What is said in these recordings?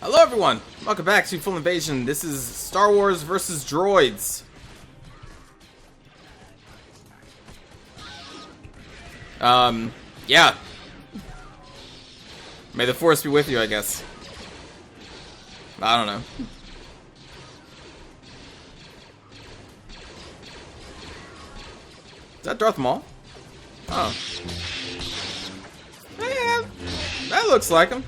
Hello everyone! Welcome back to Full Invasion. This is Star Wars versus Droids. Yeah. May the Force be with you, I guess. I don't know. Is that Darth Maul? Oh. Yeah, that looks like him.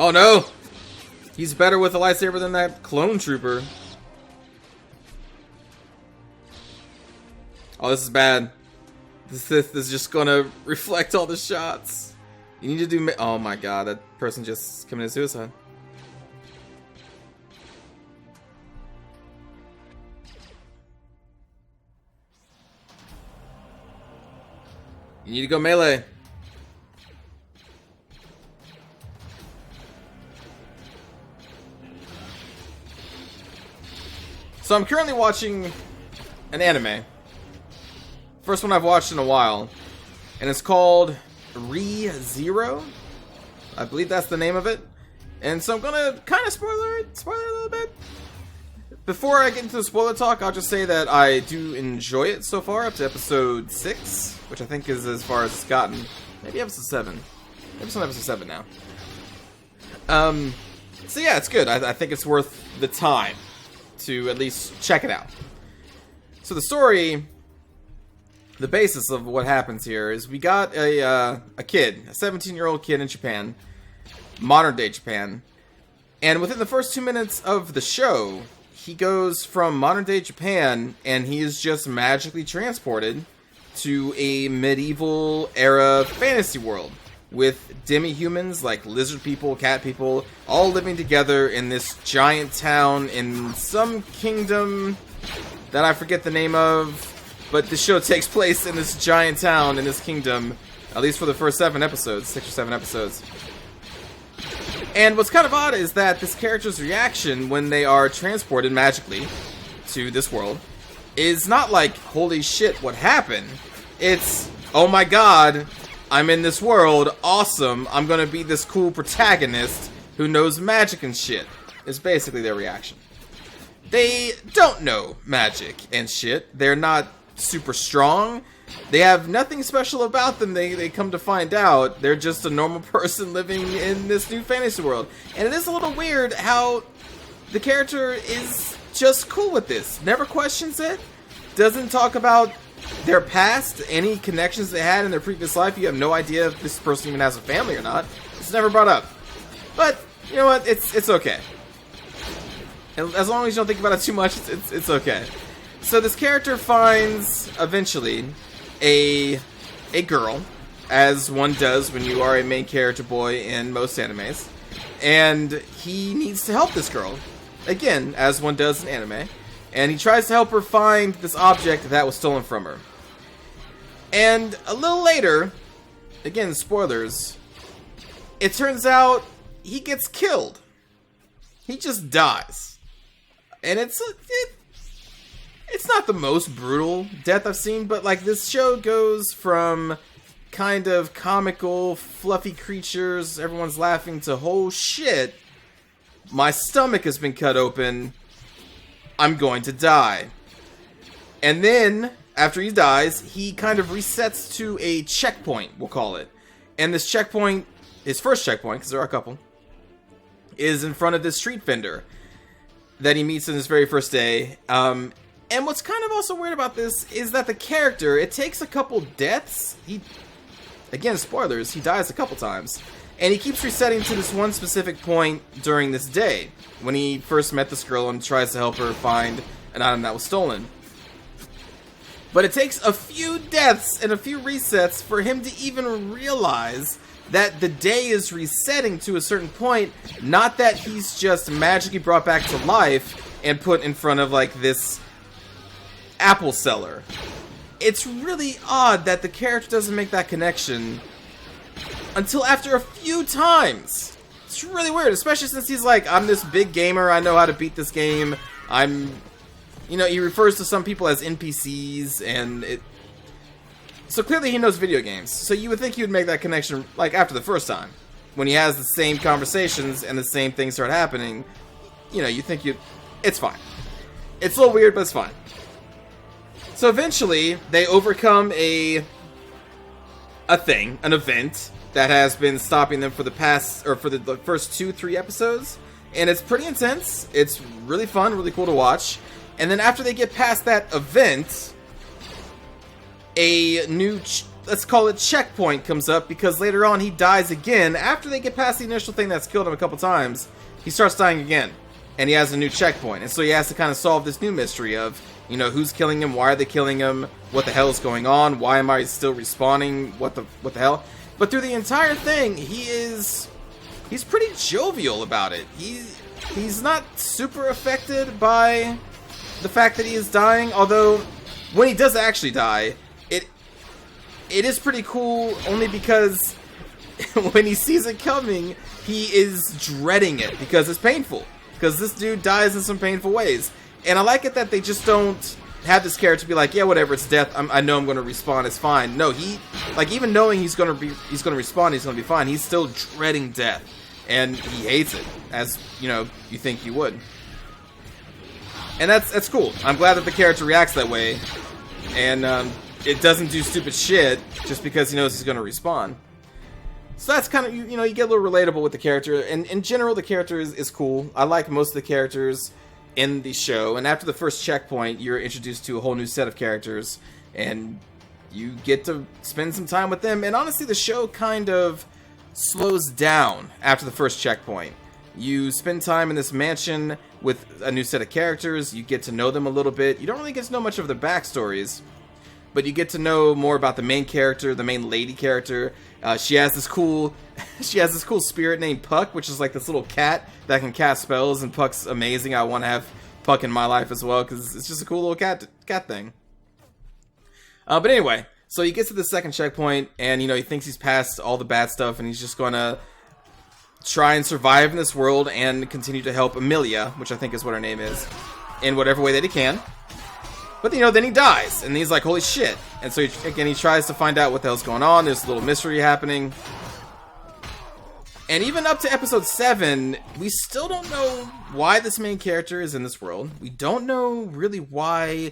Oh no! He's better with a lightsaber than that clone trooper. Oh, this is bad. This Sith is just gonna reflect all the shots. You need to do. Oh my god, that person just committed suicide. You need to go melee. So I'm currently watching an anime. First one I've watched in a while. And it's called Re:Zero. I believe that's the name of it. And so I'm gonna kind of spoiler it a little bit. Before I get into the spoiler talk, I'll just say that I do enjoy it so far, up to episode 6, which I think is as far as it's gotten. Maybe episode 7. Maybe it's on episode 7 now. So yeah, it's good. I think it's worth the time to at least check it out. So the story, the basis of what happens here is we got a kid, a 17-year-old kid in Japan, modern day Japan, and within the first 2 minutes of the show, he goes from modern day Japan and he is just magically transported to a medieval era fantasy world with demi-humans like lizard people, cat people, all living together in this giant town in some kingdom that I forget the name of, but the show takes place in this giant town in this kingdom, at least for the first 7 episodes, 6 or 7 episodes. And what's kind of odd is that this character's reaction when they are transported magically to this world is not like, holy shit, what happened? It's, oh my god, I'm in this world, awesome, I'm gonna be this cool protagonist who knows magic and shit, is basically their reaction. They don't know magic and shit, they're not super strong, they have nothing special about them, they come to find out, they're just a normal person living in this new fantasy world. And it is a little weird how the character is just cool with this, never questions it, doesn't talk about their past, any connections they had in their previous life. You have no idea if this person even has a family or not. It's never brought up. But, you know what, it's okay. And as long as you don't think about it too much, it's okay. So this character finds, eventually, a girl, as one does when you are a main character boy in most animes. And he needs to help this girl, again, as one does in anime. And he tries to help her find this object that was stolen from her. And a little later, again, spoilers, it turns out he gets killed. He just dies. And it's not the most brutal death I've seen, but like this show goes from kind of comical, fluffy creatures, everyone's laughing, to oh shit, my stomach has been cut open, I'm going to die. And then, after he dies, he kind of resets to a checkpoint, we'll call it. And this checkpoint, his first checkpoint, because there are a couple, is in front of this street vendor that he meets on his very first day. And what's kind of also weird about this is that the character, it takes a couple deaths. Again, spoilers, he dies a couple times. And he keeps resetting to this one specific point during this day, when he first met this girl and tries to help her find an item that was stolen. But it takes a few deaths and a few resets for him to even realize that the day is resetting to a certain point, not that he's just magically brought back to life and put in front of like this apple seller. It's really odd that the character doesn't make that connection until after a few times. It's really weird, especially since he's like, I'm this big gamer, I know how to beat this game, he refers to some people as NPCs, and So clearly he knows video games. So you would think he would make that connection like after the first time. When he has the same conversations and the same things start happening, you know, you think it's fine. It's a little weird, but it's fine. So eventually, they overcome an event that has been stopping them for the first 2-3 episodes. And it's pretty intense. It's really fun, really cool to watch. And then after they get past that event, a new, let's call it checkpoint, comes up, because later on he dies again. After they get past the initial thing that's killed him a couple times, he starts dying again. And he has a new checkpoint. And so he has to kind of solve this new mystery of, you know, who's killing him, why are they killing him, what the hell is going on, why am I still respawning, what the hell. But through the entire thing, he's pretty jovial about it. He's not super affected by the fact that he is dying, although when he does actually die, it is pretty cool, only because when he sees it coming, he is dreading it, because it's painful. Because this dude dies in some painful ways. And I like it that they just don't have this character be like, yeah, whatever, it's death, I know I'm going to respawn, it's fine. No, even knowing he's going to respawn, he's going to be fine, he's still dreading death. And he hates it, as, you know, you think you would. And that's cool. I'm glad that the character reacts that way. And it doesn't do stupid shit just because he knows he's going to respawn. So that's kind of, you know, you get a little relatable with the character. And in general, the character is cool. I like most of the characters in the show. And after the first checkpoint, you're introduced to a whole new set of characters. And you get to spend some time with them. And honestly, the show kind of slows down after the first checkpoint. You spend time in this mansion with a new set of characters. You get to know them a little bit. You don't really get to know much of their backstories, but you get to know more about the main character, the main lady character. She has this cool spirit named Puck, which is like this little cat that can cast spells, and Puck's amazing. I want to have Puck in my life as well, because it's just a cool little cat thing. But anyway, so he gets to the second checkpoint, and, you know, he thinks he's past all the bad stuff, and he's just going to try and survive in this world and continue to help Amelia, which I think is what her name is, in whatever way that he can. But, you know, then he dies, and he's like, holy shit. And so, he tries to find out what the hell's going on. There's a little mystery happening. And even up to episode 7, we still don't know why this main character is in this world. We don't know really why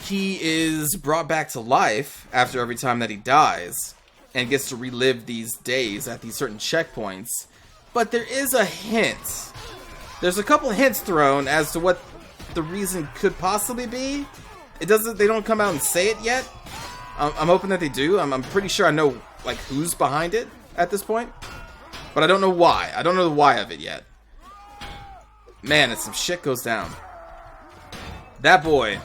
he is brought back to life after every time that he dies and gets to relive these days at these certain checkpoints. But there is a hint. There's a couple hints thrown as to what the reason could possibly be. They don't come out and say it yet. I'm hoping that they do. I'm pretty sure I know, like, who's behind it at this point. But I don't know why. I don't know the why of it yet. Man, some shit goes down. That boy,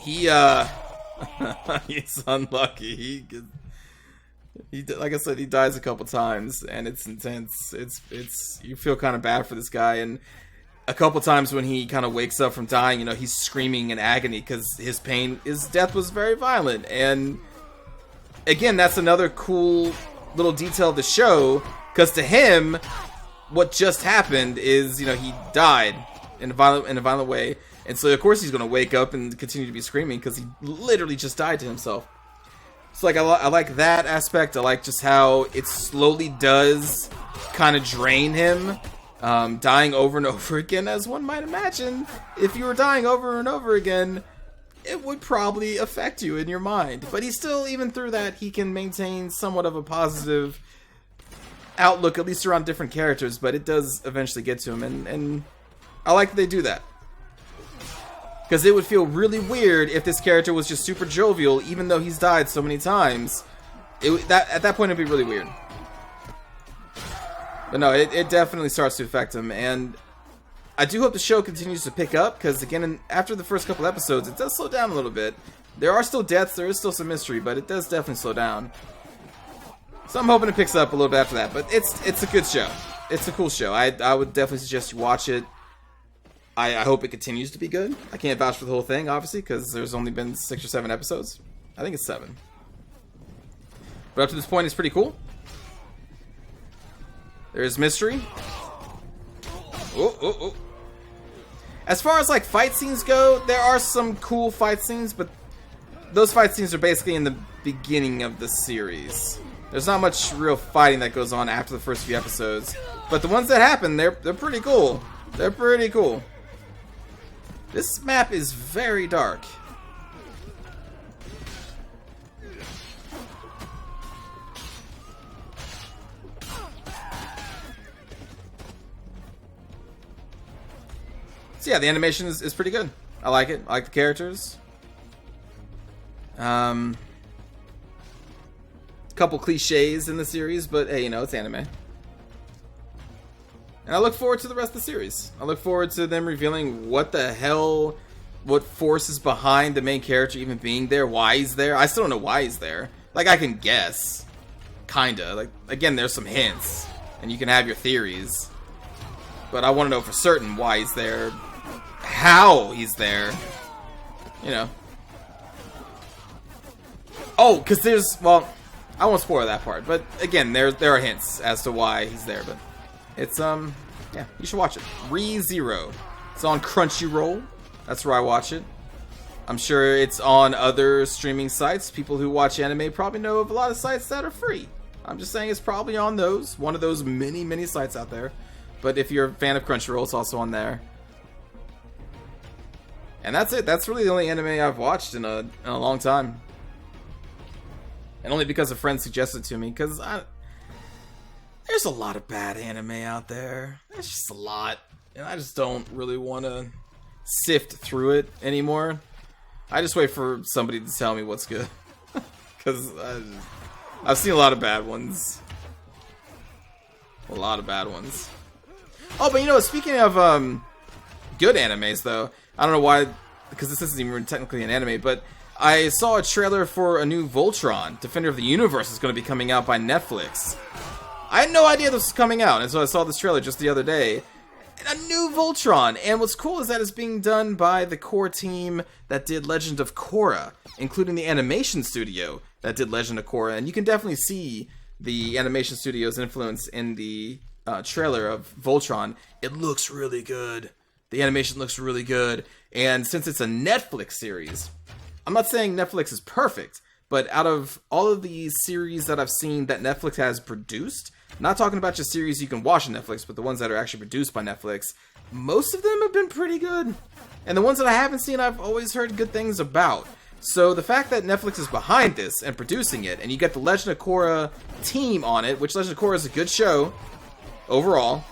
he's unlucky. He like I said, he dies a couple times, and it's intense. It's you feel kind of bad for this guy, and a couple times when he kind of wakes up from dying, you know, he's screaming in agony because his death was very violent. And again, that's another cool little detail of the show, because to him, what just happened is, you know, he died in a violent way. And so, of course, he's going to wake up and continue to be screaming because he literally just died to himself. So, like, I like that aspect. I like just how it slowly does kind of drain him. Dying over and over again, as one might imagine. If you were dying over and over again, it would probably affect you in your mind. But he still, even through that, he can maintain somewhat of a positive outlook, at least around different characters. But it does eventually get to him, and I like that they do that. Because it would feel really weird if this character was just super jovial, even though he's died so many times. At that point, it'd be really weird. But no, it definitely starts to affect him. And I do hope the show continues to pick up, because again, after the first couple episodes, it does slow down a little bit. There are still deaths, there is still some mystery, but it does definitely slow down. So I'm hoping it picks up a little bit after that. But it's a good show. It's a cool show. I would definitely suggest you watch it. I hope it continues to be good. I can't vouch for the whole thing, obviously, because there's only been 6 or 7 episodes. I think it's 7. But up to this point, it's pretty cool. There's mystery. Oh. As far as, like, fight scenes go, there are some cool fight scenes, but those fight scenes are basically in the beginning of the series. There's not much real fighting that goes on after the first few episodes. But the ones that happen, they're pretty cool. They're pretty cool. This map is very dark. So yeah, the animation is pretty good. I like it. I like the characters. Couple cliches in the series, but hey, you know, it's anime. And I look forward to the rest of the series. I look forward to them revealing what the hell, what force is behind the main character even being there, why he's there. I still don't know why he's there. Like, I can guess. Kinda. Like, again, there's some hints. And you can have your theories. But I want to know for certain why he's there. How he's there. You know. Oh, because there's, well, I won't spoil that part, but again, there are hints as to why he's there, but it's, yeah, you should watch it. ReZero. It's on Crunchyroll. That's where I watch it. I'm sure it's on other streaming sites. People who watch anime probably know of a lot of sites that are free. I'm just saying it's probably on those, one of those many, many sites out there. But if you're a fan of Crunchyroll, it's also on there. And that's it. That's really the only anime I've watched in a long time. And only because a friend suggested it to me, because there's a lot of bad anime out there. There's just a lot. And I just don't really want to sift through it anymore. I just wait for somebody to tell me what's good. Because I've seen a lot of bad ones. A lot of bad ones. Oh, but you know what? Speaking of good animes, though, I don't know why, because this isn't even technically an anime, but I saw a trailer for a new Voltron. Defender of the Universe is going to be coming out by Netflix. I had no idea this was coming out, and so I saw this trailer just the other day. A new Voltron, and what's cool is that it's being done by the core team that did Legend of Korra, including the animation studio that did Legend of Korra, and you can definitely see the animation studio's influence in the trailer of Voltron. It looks really good. The animation looks really good, and since it's a Netflix series, I'm not saying Netflix is perfect, but out of all of the series that I've seen that Netflix has produced, not talking about just series you can watch on Netflix, but the ones that are actually produced by Netflix, most of them have been pretty good. And the ones that I haven't seen, I've always heard good things about. So the fact that Netflix is behind this and producing it, and you get the Legend of Korra team on it, which Legend of Korra is a good show overall.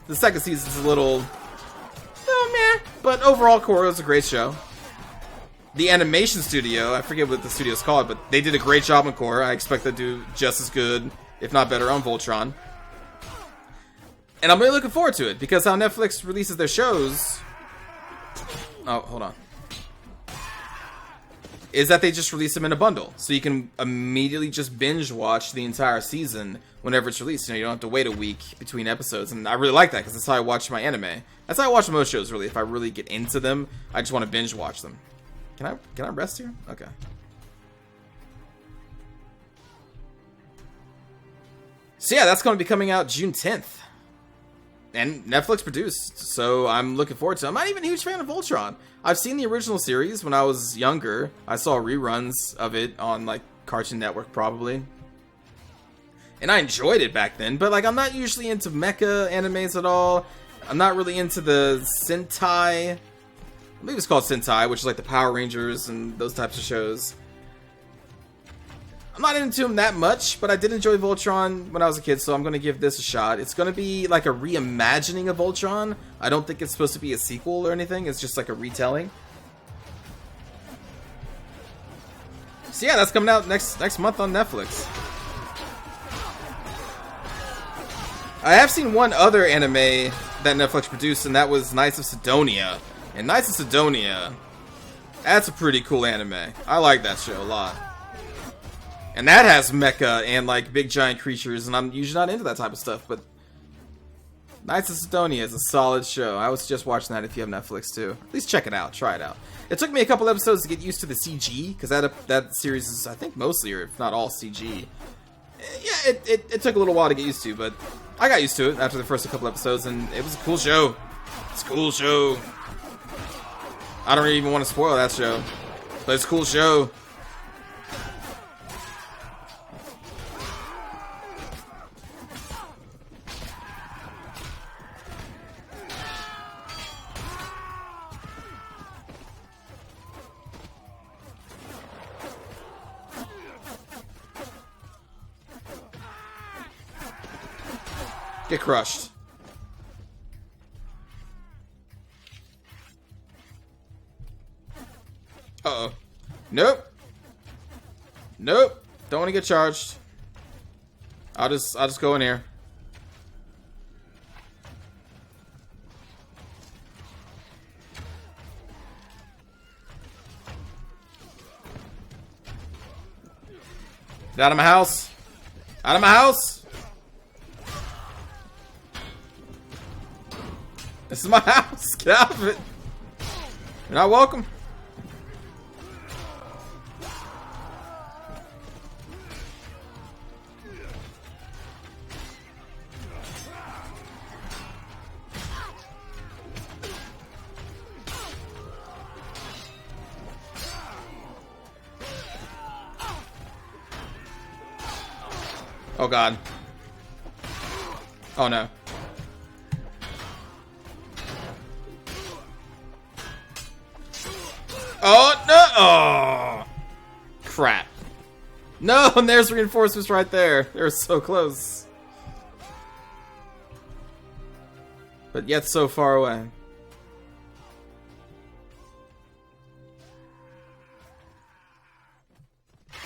The second season is a little, meh, but overall Korra is a great show. The animation studio, I forget what the studio's called, but they did a great job on Korra. I expect them to do just as good, if not better, on Voltron. And I'm really looking forward to it, because how Netflix releases their shows... Oh, hold on. Is that they just release them in a bundle. So you can immediately just binge watch the entire season whenever it's released. You know, you don't have to wait a week between episodes. And I really like that, because that's how I watch my anime. That's how I watch most shows, really. If I really get into them, I just want to binge watch them. Can I rest here? Okay. So yeah, that's going to be coming out June 10th. And Netflix produced, so I'm looking forward to it. I'm not even a huge fan of Voltron. I've seen the original series when I was younger. I saw reruns of it on, like, Cartoon Network, probably. And I enjoyed it back then, but, like, I'm not usually into mecha animes at all. I'm not really into the Sentai... I believe it's called Sentai, which is like the Power Rangers and those types of shows. I'm not into them that much, but I did enjoy Voltron when I was a kid, so I'm going to give this a shot. It's going to be like a reimagining of Voltron. I don't think it's supposed to be a sequel or anything. It's just like a retelling. So yeah, that's coming out next month on Netflix. I have seen one other anime that Netflix produced, and that was Knights of Sidonia. And Knights of Sidonia, that's a pretty cool anime. I like that show a lot. And that has mecha and like big giant creatures, and I'm usually not into that type of stuff, but Knights of Sidonia is a solid show. I was just watching that if you have Netflix too. At least check it out, try it out. It took me a couple episodes to get used to the CG, because that series is, I think, mostly, or if not all, CG. Yeah, it took a little while to get used to, but I got used to it after the first couple episodes, and it was a cool show. It's a cool show. I don't even want to spoil that show, but it's a cool show. Get crushed. Uh-oh. Nope. Nope. Don't want to get charged. I'll just go in here. Get out of my house. Out of my house. This is my house. Get out of it. You're not welcome. Oh god. Oh no. Oh no! Oh, crap. No, and there's reinforcements right there. They're so close. But yet so far away.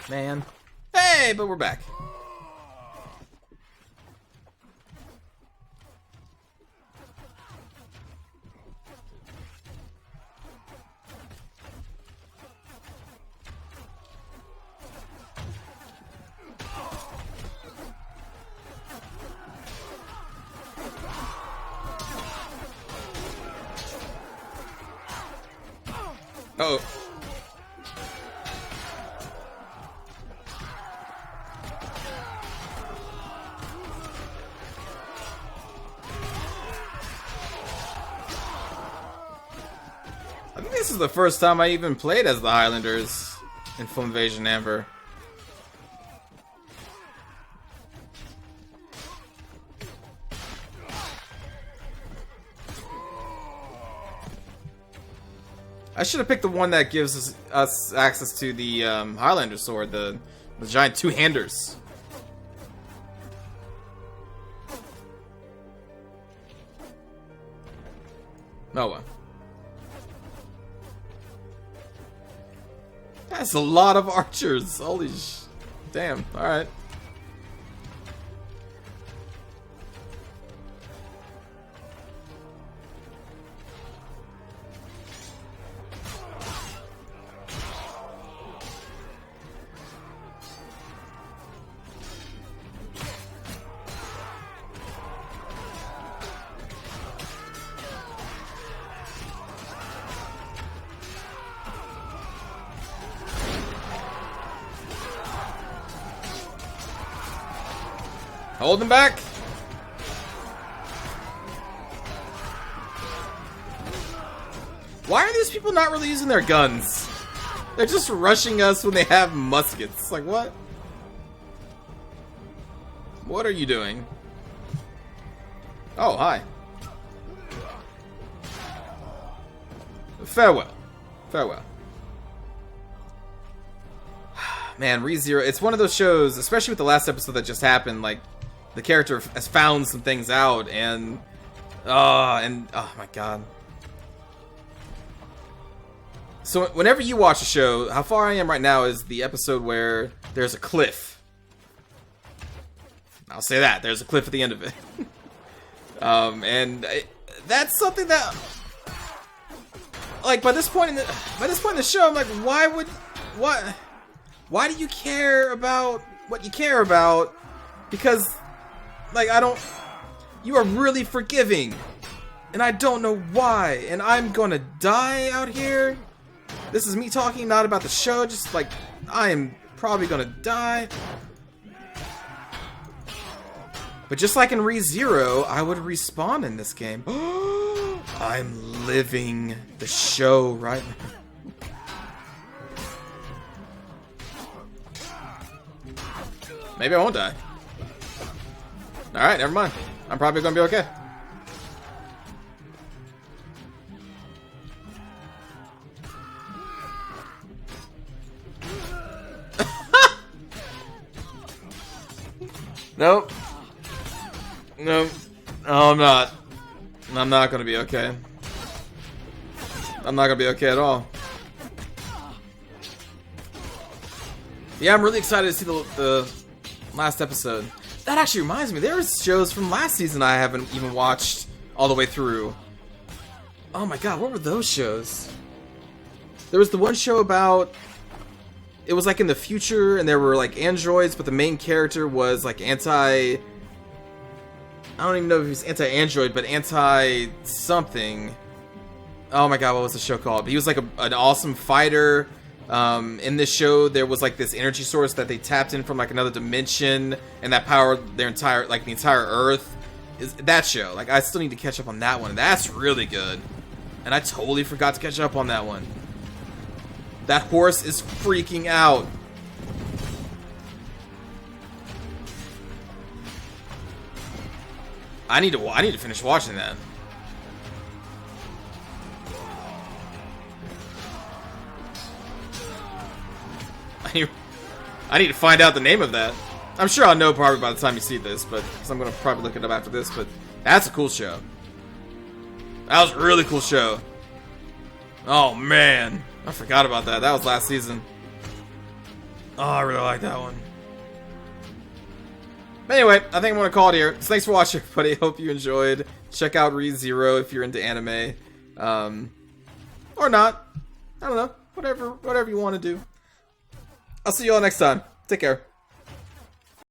Man. Hey, but we're back. Uh-oh. I think this is the first time I even played as the Highlanders in Full Invasion Amber. I should have picked the one that gives us access to the Highlander sword, the giant two-handers. Oh well. That's a lot of archers. Holy damn. Alright. Hold them back. Why are these people not really using their guns? They're just rushing us when they have muskets. Like, what? What are you doing? Oh, hi. Farewell. Farewell. Man, ReZero, it's one of those shows, especially with the last episode that just happened, like, the character has found some things out, and oh my god. So whenever you watch a show, how far I am right now is the episode where there's a cliff. I'll say that, there's a cliff at the end of it. That's something that, like, by this point in the show, I'm like, why do you care about what you care about? Because, like, you are really forgiving, and I don't know why, and I'm gonna die out here. This is me talking not about the show, just like, I am probably gonna die. But just like in ReZero, I would respawn in this game. I'm living the show right now. Maybe I won't die. Alright, never mind. I'm probably gonna be okay. Nope. Nope. No, I'm not. I'm not gonna be okay. I'm not gonna be okay at all. Yeah, I'm really excited to see the last episode. That actually reminds me, there's shows from last season I haven't even watched all the way through. Oh my god, what were those shows? There was the one show about... It was like in the future, and there were like androids, but the main character was like anti... I don't even know if he was anti-android, but anti-something. Oh my god, what was the show called? He was like an awesome fighter. In this show, there was like this energy source that they tapped in from like another dimension, and that powered their entire, like the entire Earth. Is that show? Like, I still need to catch up on that one. That's really good, and I totally forgot to catch up on that one. That horse is freaking out. I need to finish watching that. I need to find out the name of that. I'm sure I'll know probably by the time you see this, but because I'm gonna probably look it up after this. But that's a cool show. That was a really cool show. Oh man, I forgot about that. That was last season. Oh, I really like that one. But anyway, I think I'm gonna call it here. So thanks for watching, everybody. Hope you enjoyed. Check out ReZero if you're into anime, or not. I don't know. Whatever you want to do. I'll see you all next time. Take care.